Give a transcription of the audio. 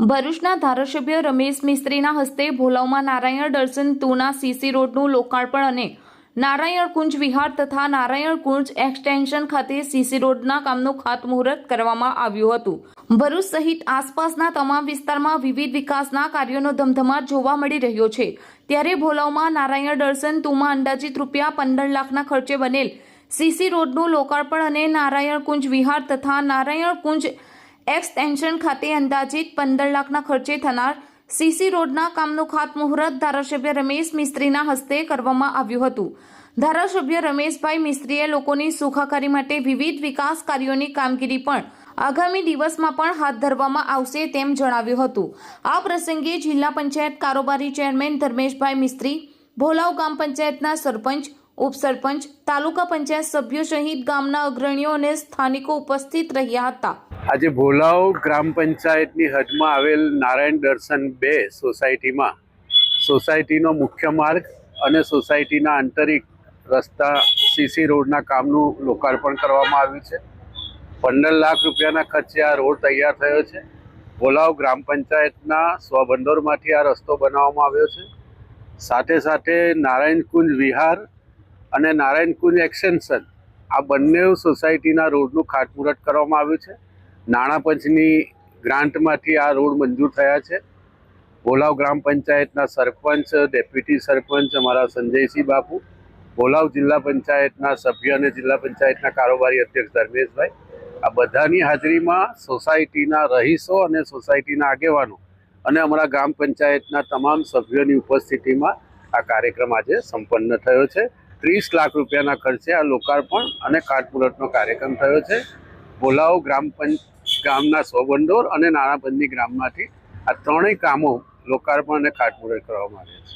ભરૂચના ધારાસભ્ય રમેશ મિસ્ત્રીના હસ્તે ભોલાવમાં નારાયણ દર્શન 2ના સીસી રોડનું લોકાર્પણ અને નારાયણ કુંજ વિહાર તથા નારાયણ કુંજ એક્સટેન્શન ખાતે સીસી રોડના કામનું ખાતમુહૂર્ત કરવામાં આવ્યું હતું। ભરૂચ સહિત આસપાસના તમામ વિસ્તારમાં વિવિધ વિકાસના કાર્યોનો ધમધમાટ જોવા મળી રહ્યો છે, ત્યારે ભોલાવમાં નારાયણ દર્શન 2માં અંદાજિત ₹15 લાખના ખર્ચે બનેલ સીસી રોડનું લોકાર્પણ અને નારાયણ કુંજ વિહાર તથા નારાયણ કુંજ એક્સટેન્શન ખાતે અંદાજિત 15 લાખના ખર્ચે થનાર સીસી રોડના કામનું ખાતમુહૂર્ત ધારાસભ્ય રમેશ મિસ્ત્રીના હસ્તે કરવામાં આવ્યું હતું। ધારાસભ્ય રમેશભાઈ મિસ્ત્રીએ લોકોની સુખાકારી માટે વિવિધ વિકાસ કાર્યોની કામગીરી પણ આગામી દિવસમાં પણ હાથ ધરવામાં આવશે તેમ જણાવ્યું હતું। આ પ્રસંગે જિલ્લા પંચાયત કારોબારી ચેરમેન ધર્મેશભાઈ મિસ્ત્રી, ભોલાવ ગ્રામ પંચાયતના સરપંચ, ઉપસરપંચ, તાલુકા પંચાયત સભ્યો સહિત ગામના અગ્રણીઓ અને સ્થાનિકો ઉપસ્થિત રહ્યા હતા। આજે ભોલાવ ગ્રામ પંચાયતની હદમાં આવેલ નારાયણ દર્શન 2 સોસાયટીમાં સોસાયટીનો મુખ્ય માર્ગ અને સોસાયટીના આંતરિક રસ્તા સીસી રોડના કામનું લોકાર્પણ કરવામાં આવ્યું છે। 15 લાખ રૂપિયાના ખર્ચે આ રોડ તૈયાર થયો છે। ભોલાવ ગ્રામ પંચાયતના સ્વભંડોળમાંથી આ રસ્તો બનાવવામાં આવ્યો છે। સાથે સાથે નારાયણ કુંજ વિહાર અને નારાયણ કુંજ એક્સટેન્શન આ બંને સોસાયટીના રોડનું ખાતમુહૂર્ત કરવામાં આવ્યું છે। નાણાં પંચની ગ્રાન્ટમાંથી આ રોડ મંજૂર થયા છે। ભોલાવ ગ્રામ પંચાયતના સરપંચ, ડેપ્યુટી સરપંચ અમારા સંજયસિંહ બાપુ, ભોલાવ જિલ્લા પંચાયતના સભ્ય અને જિલ્લા પંચાયતના કારોબારી અધ્યક્ષ ધર્મેશભાઈ, આ બધાની હાજરીમાં સોસાયટીના રહીશો અને સોસાયટીના આગેવાનો અને અમારા ગ્રામ પંચાયતના તમામ સભ્યોની ઉપસ્થિતિમાં આ કાર્યક્રમ આજે સંપન્ન થયો છે। 30 લાખ રૂપિયાના ખર્ચે આ લોકાર્પણ અને ખાતમુહૂર્તનો કાર્યક્રમ થયો છે। ભોલાવ ગામના સ્વભંડોળ અને નાણાં પંચની ગ્રામમાંથી આ ત્રણેય કામો લોકાર્પણ અને ખાતમુહૂર્ત કરવામાં આવ્યા છે।